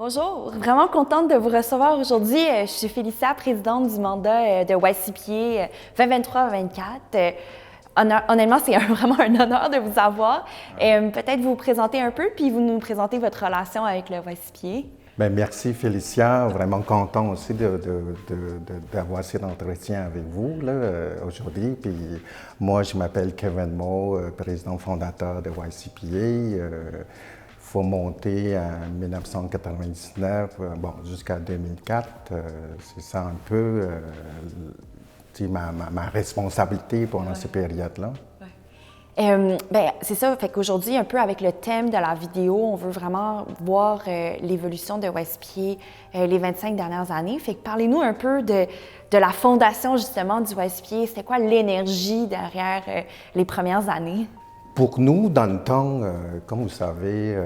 Bonjour, vraiment contente de vous recevoir aujourd'hui. Je suis Félicia, présidente du mandat de YCPA 2023-2024. Honnêtement, c'est vraiment un honneur de vous avoir. Peut-être vous présenter un peu, puis vous nous présenter votre relation avec le YCPA. Bien, merci Félicia, vraiment content aussi d'avoir cet entretien avec vous aujourd'hui. Puis moi, je m'appelle Kevin Moe, président fondateur de YCPA. Il faut monter en 1999, jusqu'à 2004. C'est ça un peu ma responsabilité pendant cette période-là. C'est ça, fait qu'aujourd'hui, un peu avec le thème de la vidéo, on veut vraiment voir l'évolution de YCPA les 25 dernières années. Fait que parlez-nous un peu de la fondation justement du YCPA. C'était quoi l'énergie derrière les premières années? Pour nous, dans le temps, comme vous savez,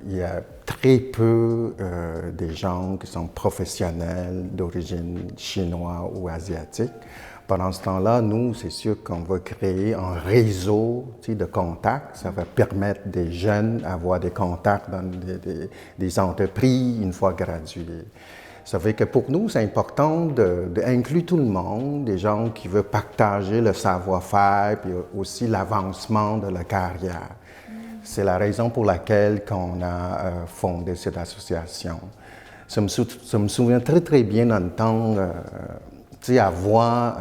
il y a très peu de gens qui sont professionnels d'origine chinoise ou asiatique. Pendant ce temps-là, nous, c'est sûr qu'on va créer un réseau de contacts. Ça va permettre des jeunes d'avoir des contacts dans des entreprises une fois gradués. Ça fait que pour nous, c'est important d'inclure tout le monde, des gens qui veulent partager le savoir-faire, puis aussi l'avancement de leur carrière. C'est la raison pour laquelle on a fondé cette association. Je me souviens très, très bien dans le temps, avoir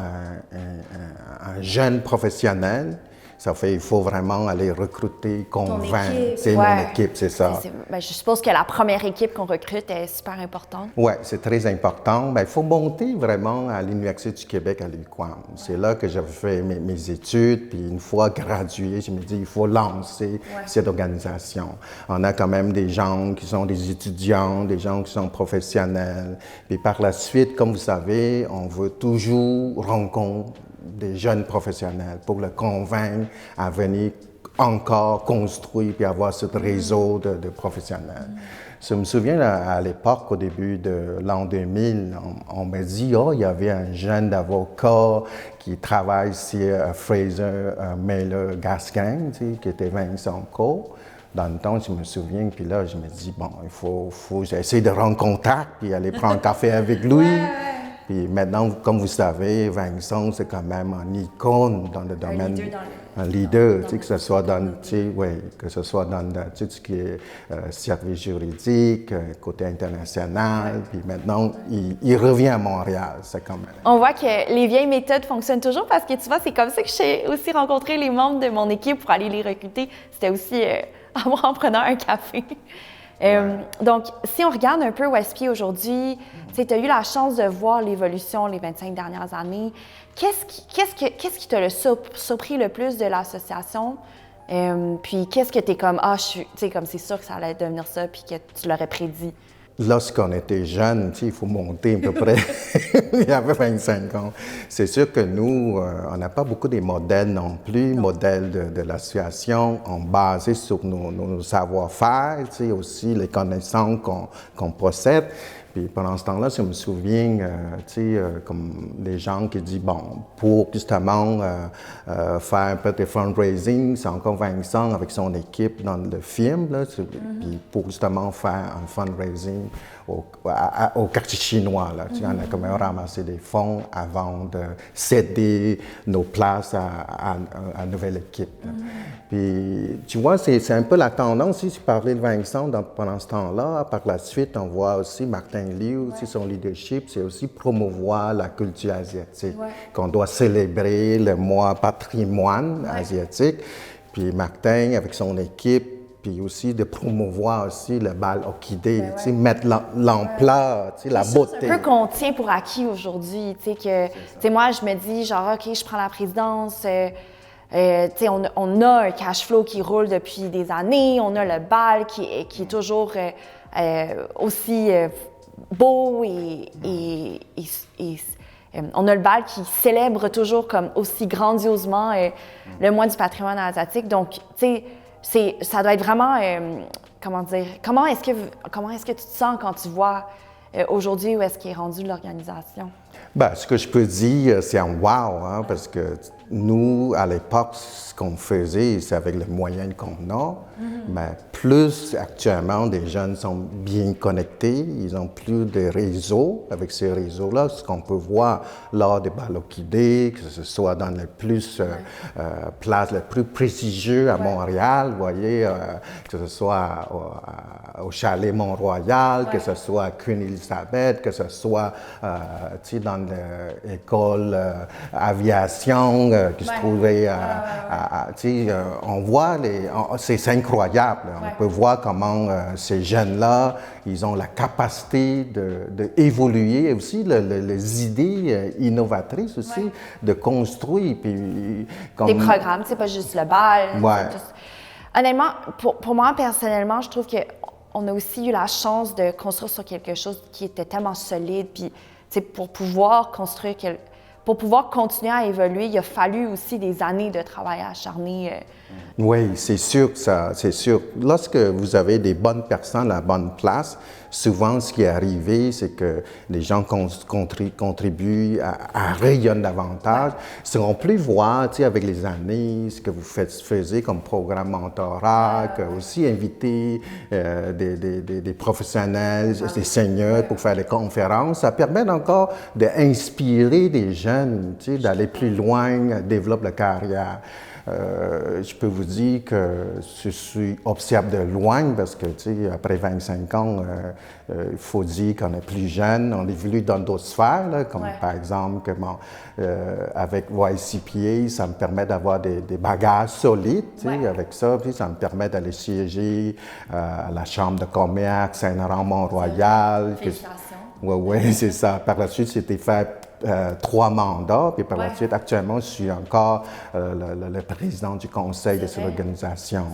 un jeune professionnel. Ça fait il faut vraiment aller recruter, convaincre. C'est mon équipe, c'est ça. Je suppose que la première équipe qu'on recrute est super importante. Oui, c'est très important. Il faut monter vraiment à l'Université du Québec à l'UQAM. C'est là que j'avais fait mes études. Puis une fois gradué, je me dis il faut lancer cette organisation. On a quand même des gens qui sont des étudiants, des gens qui sont professionnels. Puis par la suite, comme vous savez, on veut toujours rencontrer des jeunes professionnels pour le convaincre à venir encore construire puis avoir ce réseau de professionnels. Je me souviens à l'époque, au début de l'an 2000, on m'a dit il y avait un jeune avocat qui travaille ici à Fraser Mailer Gaskin, qui était Vincent Co. Dans le temps, je me souviens, puis là, je me dis il faut essayer de rendre contact puis aller prendre un café avec lui. Puis maintenant, comme vous savez, Vincent, c'est quand même un icône dans le domaine. Un leader, que ce soit dans, tout ce qui est service juridique, côté international. Puis maintenant, il revient à Montréal, c'est quand même. On voit que les vieilles méthodes fonctionnent toujours parce que tu vois, c'est comme ça que j'ai aussi rencontré les membres de mon équipe pour aller les recruter. C'était aussi en prenant un café. Donc, si on regarde un peu YCPA aujourd'hui, tu as eu la chance de voir l'évolution les 25 dernières années. Qu'est-ce qui t'a le surpris le plus de l'association? Puis qu'est-ce que tu es comme, comme c'est sûr que ça allait devenir ça, puis que tu l'aurais prédit? Lorsqu'on était jeune, il faut monter à peu près, il y avait 25 ans. C'est sûr que nous, on n'a pas beaucoup de modèles non plus, modèles de l'association, on basé sur nos savoir-faire, aussi les connaissances qu'on possède. Puis pendant ce temps-là, je me souviens, comme les gens qui disent, pour justement faire un peu de fundraising, c'est encore Vincent avec son équipe dans le film, puis pour justement faire un fundraising au quartier chinois. On a quand même ramassé des fonds avant de céder nos places à une nouvelle équipe. Puis, tu vois, c'est un peu la tendance. Si tu parlais de Vincent pendant ce temps-là, par la suite, on voit aussi Martin Liu, son leadership, c'est aussi promouvoir la culture asiatique, qu'on doit célébrer le mois patrimoine asiatique. Puis Martin, avec son équipe, puis aussi de promouvoir aussi le bal orchidée, mettre l'ampleur, la beauté. C'est un peu qu'on tient pour acquis aujourd'hui, moi, je me dis, OK, je prends la présidence, on a un cash flow qui roule depuis des années, on a le bal qui est toujours aussi beau et on a le bal qui célèbre toujours comme aussi grandiosement le mois du patrimoine asiatique. Donc, ça doit être vraiment, comment est-ce que tu te sens quand tu vois aujourd'hui où est-ce qu'est rendue l'organisation? Ben, ce que je peux dire, c'est un wow, hein, parce que nous, à l'époque, ce qu'on faisait, c'est avec les moyens qu'on a, mais plus actuellement, des jeunes sont bien connectés, ils ont plus de réseaux. Avec ces réseaux-là, ce qu'on peut voir lors des bals orchidées, que ce soit dans les places les plus prestigieuses à Montréal, vous voyez, que ce soit au Chalet Mont-Royal, que ce soit à Queen Elizabeth, que ce soit dans l'école aviation qui se trouvait on voit, c'est incroyable. On peut voir comment ces jeunes-là, ils ont la capacité d'évoluer et aussi les idées innovatrices aussi, de construire. Puis, des programmes, c'est pas juste le bal. Ouais. Honnêtement, pour moi, personnellement, je trouve qu'on a aussi eu la chance de construire sur quelque chose qui était tellement solide. Puis, pour pouvoir construire, pour pouvoir continuer à évoluer, il a fallu aussi des années de travail acharné. Oui, c'est sûr que ça, c'est sûr. Lorsque vous avez des bonnes personnes à la bonne place, souvent ce qui est arrivé, c'est que les gens contribuent à rayonner davantage. Ils seront plus voir, avec les années, ce que vous faisiez comme programme mentorat, aussi inviter des professionnels, des seigneurs pour faire des conférences. Ça permet encore d'inspirer des jeunes, d'aller plus loin, développer la carrière. Je peux vous dire que je suis observé de loin parce que, après 25 ans, il faut dire qu'on est plus jeune, on évolue dans d'autres sphères, là, comme par exemple, avec YCPA, ça me permet d'avoir des bagages solides, avec ça, puis ça me permet d'aller siéger à la Chambre de commerce Saint-Laurent-Mont-Royal. Félicitations. Oui, c'est ça. Par la suite, c'était fait 3 mandats, puis par la suite, actuellement, je suis encore le président du conseil de cette organisation.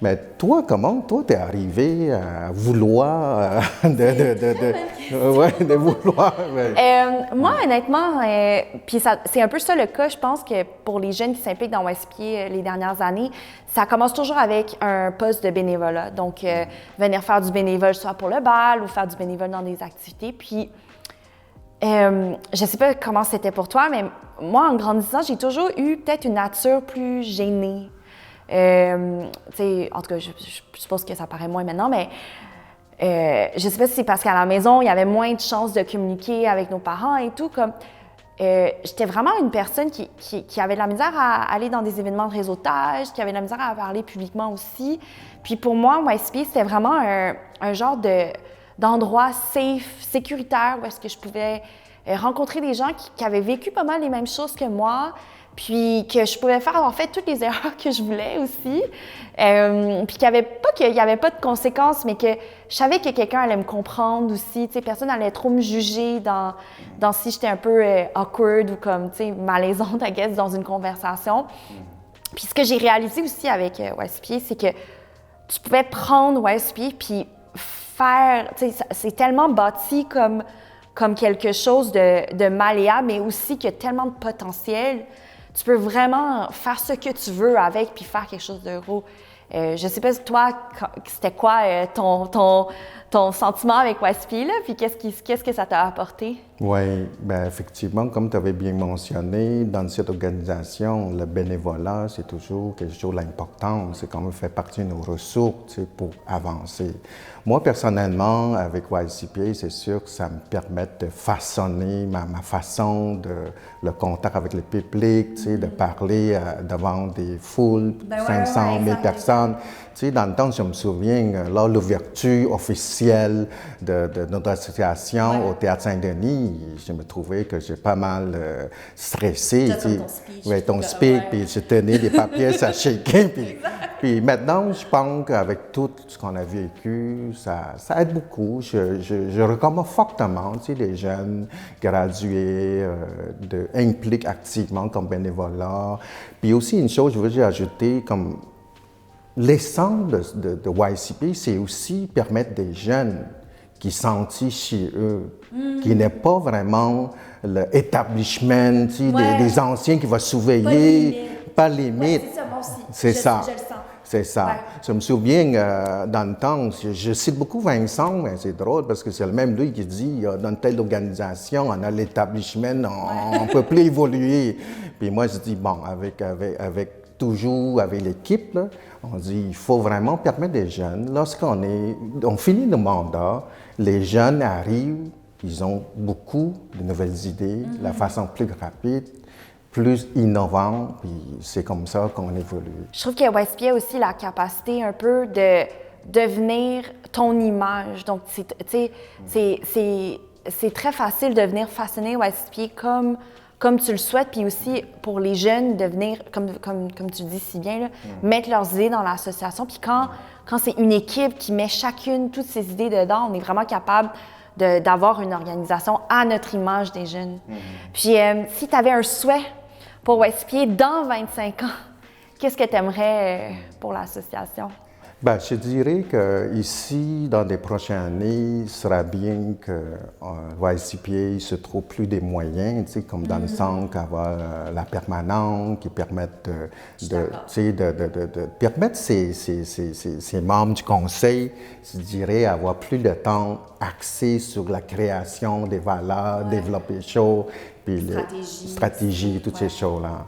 Mais toi, comment t'es arrivé à vouloir de vouloir? Moi, honnêtement, puis c'est un peu ça le cas, je pense que pour les jeunes qui s'impliquent dans YCPA les dernières années, ça commence toujours avec un poste de bénévolat. Donc, venir faire du bénévole, soit pour le bal ou faire du bénévole dans des activités. Puis, je ne sais pas comment c'était pour toi, mais moi, en grandissant, j'ai toujours eu peut-être une nature plus gênée. En tout cas, je suppose que ça paraît moins maintenant, mais je ne sais pas si c'est parce qu'à la maison, il y avait moins de chances de communiquer avec nos parents et tout. J'étais vraiment une personne qui avait de la misère à aller dans des événements de réseautage, qui avait de la misère à parler publiquement aussi. Puis pour moi, YCPA, c'était vraiment un genre d'endroit safe, sécuritaire, où est-ce que je pouvais rencontrer des gens qui avaient vécu pas mal les mêmes choses que moi, puis que je pouvais faire en fait toutes les erreurs que je voulais aussi, puis qu'il n'y avait pas de conséquences, mais que je savais que quelqu'un allait me comprendre aussi, personne n'allait trop me juger dans si j'étais un peu awkward ou comme, malaisante, I guess, dans une conversation. Puis ce que j'ai réalisé aussi avec YCPA, c'est que tu pouvais prendre YCPA puis faire, c'est tellement bâti comme quelque chose de malléable, mais aussi qui a tellement de potentiel. Tu peux vraiment faire ce que tu veux avec puis faire quelque chose de gros. Je sais pas, toi, c'était quoi ton sentiment avec YCPA, là, puis qu'est-ce que ça t'a apporté? Oui, bien effectivement, comme tu avais bien mentionné, dans cette organisation, le bénévolat, c'est toujours quelque chose d'important. C'est comme fait partie de nos ressources pour avancer. Moi, personnellement, avec YCPA, c'est sûr que ça me permet de façonner ma façon le contact avec le public, de parler devant des foules, 500 000 personnes. Dans le temps, je me souviens, lors de l'ouverture officielle de notre association au Théâtre Saint-Denis, je me trouvais que j'ai pas mal stressé. Ton speech, puis je tenais des papiers, ça shakeait. Puis maintenant, je pense qu'avec tout ce qu'on a vécu, ça aide beaucoup. Je recommande fortement les jeunes gradués impliquent activement comme bénévolat. Puis aussi, une chose, je veux ajouter, comme l'essence de YCPA, c'est aussi permettre des jeunes qui sentent chez eux, qui n'est pas vraiment l'établissement des anciens qui va surveiller, pas limite. C'est ça, moi aussi. C'est ça. Je le sens. c'est ça. Ouais. Je me souviens, dans le temps, je cite beaucoup Vincent, mais c'est drôle parce que c'est le même lui qui dit, dans telle organisation, on a l'établissement, on ne peut plus évoluer. Puis moi, je dis, bon, toujours avec l'équipe, là, on dit il faut vraiment permettre des jeunes, on finit le mandat, les jeunes arrivent, ils ont beaucoup de nouvelles idées, la façon plus rapide, plus innovante, puis c'est comme ça qu'on évolue. Je trouve que YSP a aussi la capacité un peu de devenir ton image. Donc, c'est très facile de venir façonner YSP comme tu le souhaites, puis aussi pour les jeunes de venir, comme tu dis si bien, là, mettre leurs idées dans l'association. Puis quand c'est une équipe qui met chacune toutes ses idées dedans, on est vraiment capable d'avoir une organisation à notre image des jeunes. Puis si tu avais un souhait pour YSP dans 25 ans, qu'est-ce que tu aimerais pour l'association? Ben, je dirais qu'ici, dans les prochaines années, il sera bien que YCPA se trouve plus des moyens, tu sais, comme dans le sens qu'avoir la permanence qui permette de permettre ces membres du conseil, je dirais, avoir plus de temps axé sur la création des valeurs, développer les choses, puis stratégie, toutes ces choses-là.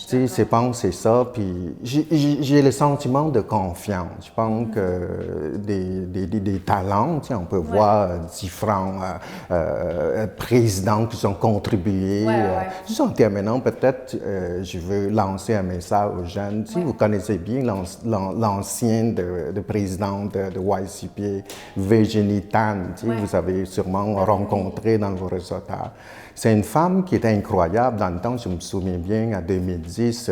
Tu sais, je pense que c'est ça, puis j'ai le sentiment de confiance. Je pense que des talents, tu sais, on peut voir différents présidents qui ont contribué. Juste en terminant, peut-être, je veux lancer un message aux jeunes. Si vous connaissez bien l'ancienne présidente de YCPA, Virginie Tan, tu sais, vous avez sûrement rencontré dans vos réseautage. C'est une femme qui était incroyable. Dans le temps, je me souviens bien, en 2010,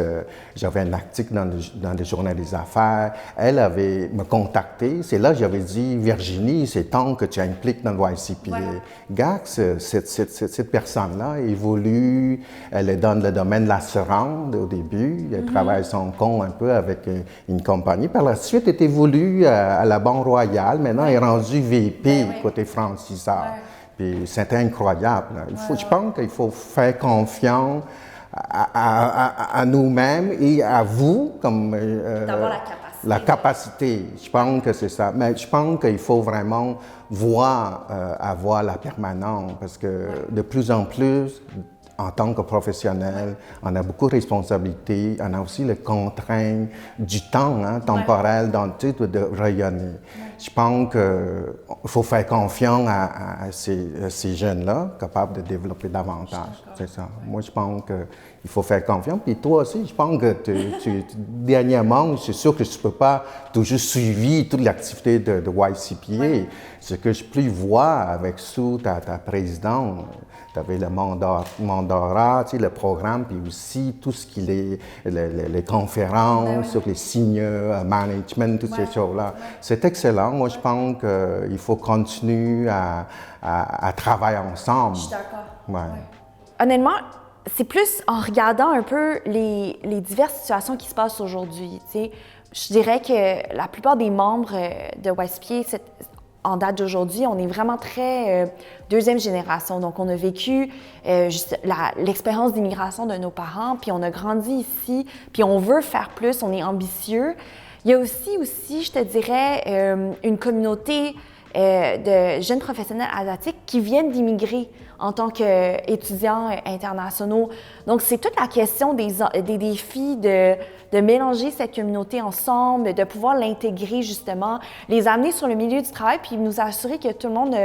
j'avais un article dans le journal des affaires. Elle avait me contacté. C'est là que j'avais dit, Virginie, c'est temps que tu impliques dans le YCPA. Gax, cette personne-là évolue. Elle est dans le domaine de l'assurance au début. Elle travaille son compte un peu avec une compagnie. Par la suite, elle évolue à la Banque Royale. Maintenant, elle est rendue VP côté franchisseur. Puis c'était incroyable. Je pense qu'il faut faire confiance à nous-mêmes et à vous comme d'avoir la capacité. Je pense que c'est ça. Mais je pense qu'il faut vraiment avoir la permanence parce que de plus en plus, en tant que professionnel, on a beaucoup de responsabilités, on a aussi les contraintes du temps temporel de rayonner. Je pense qu'il faut faire confiance à ces jeunes-là, capables de développer davantage. C'est ça. Moi, je pense qu'il faut faire confiance. Puis toi aussi, je pense que dernièrement, c'est sûr que tu ne peux pas toujours suivre toute l'activité de YCPA. Ce que je peux voir avec sous ta présidente, tu avais le mandat, le programme, puis aussi tout ce qui est les conférences sur les signes, management, toutes ces choses-là. C'est excellent. Moi, je pense qu'il faut continuer à travailler ensemble. Je suis d'accord. Honnêtement, c'est plus en regardant un peu les diverses situations qui se passent aujourd'hui. Je dirais que la plupart des membres de YSPA, en date d'aujourd'hui, on est vraiment très deuxième génération. Donc, on a vécu l'expérience d'immigration de nos parents, puis on a grandi ici, puis on veut faire plus, on est ambitieux. Il y a aussi, je te dirais, une communauté de jeunes professionnels asiatiques qui viennent d'immigrer en tant qu'étudiants internationaux. Donc, c'est toute la question des défis de mélanger cette communauté ensemble, de pouvoir l'intégrer justement, les amener sur le milieu du travail, puis nous assurer que tout le monde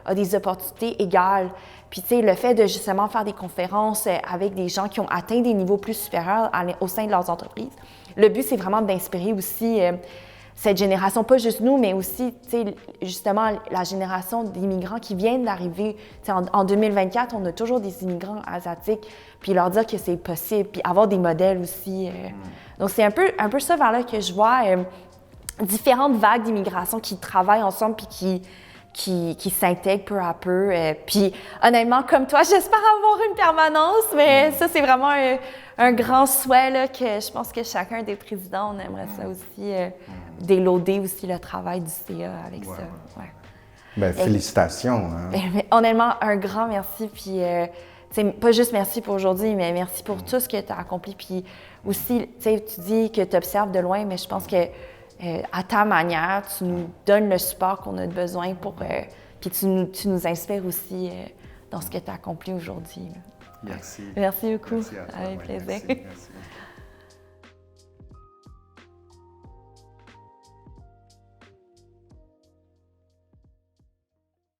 a des opportunités égales. Puis, tu sais, le fait de justement faire des conférences avec des gens qui ont atteint des niveaux plus supérieurs au sein de leurs entreprises. Le but, c'est vraiment d'inspirer aussi cette génération, pas juste nous, mais aussi, tu sais, justement, la génération d'immigrants qui viennent d'arriver. Tu sais, en 2024, on a toujours des immigrants asiatiques, puis leur dire que c'est possible, puis avoir des modèles aussi. Donc, c'est un peu ça vers là que je vois différentes vagues d'immigration qui travaillent ensemble, puis qui s'intègrent peu à peu. Puis, honnêtement, comme toi, j'espère avoir une permanence, mais ça, c'est vraiment un grand souhait là, que je pense que chacun des présidents, on aimerait ça aussi, déloader aussi le travail du CA avec ça. Ouais. Bien, félicitations. Honnêtement, un grand merci. Puis, pas juste merci pour aujourd'hui, mais merci pour tout ce que tu as accompli. Puis aussi, tu dis que tu observes de loin, mais je pense que à ta manière, tu nous donnes le support qu'on a besoin pour. Puis tu nous inspires aussi dans ce que tu as accompli aujourd'hui. Merci. Merci beaucoup. Merci à toi. Avec plaisir. Merci.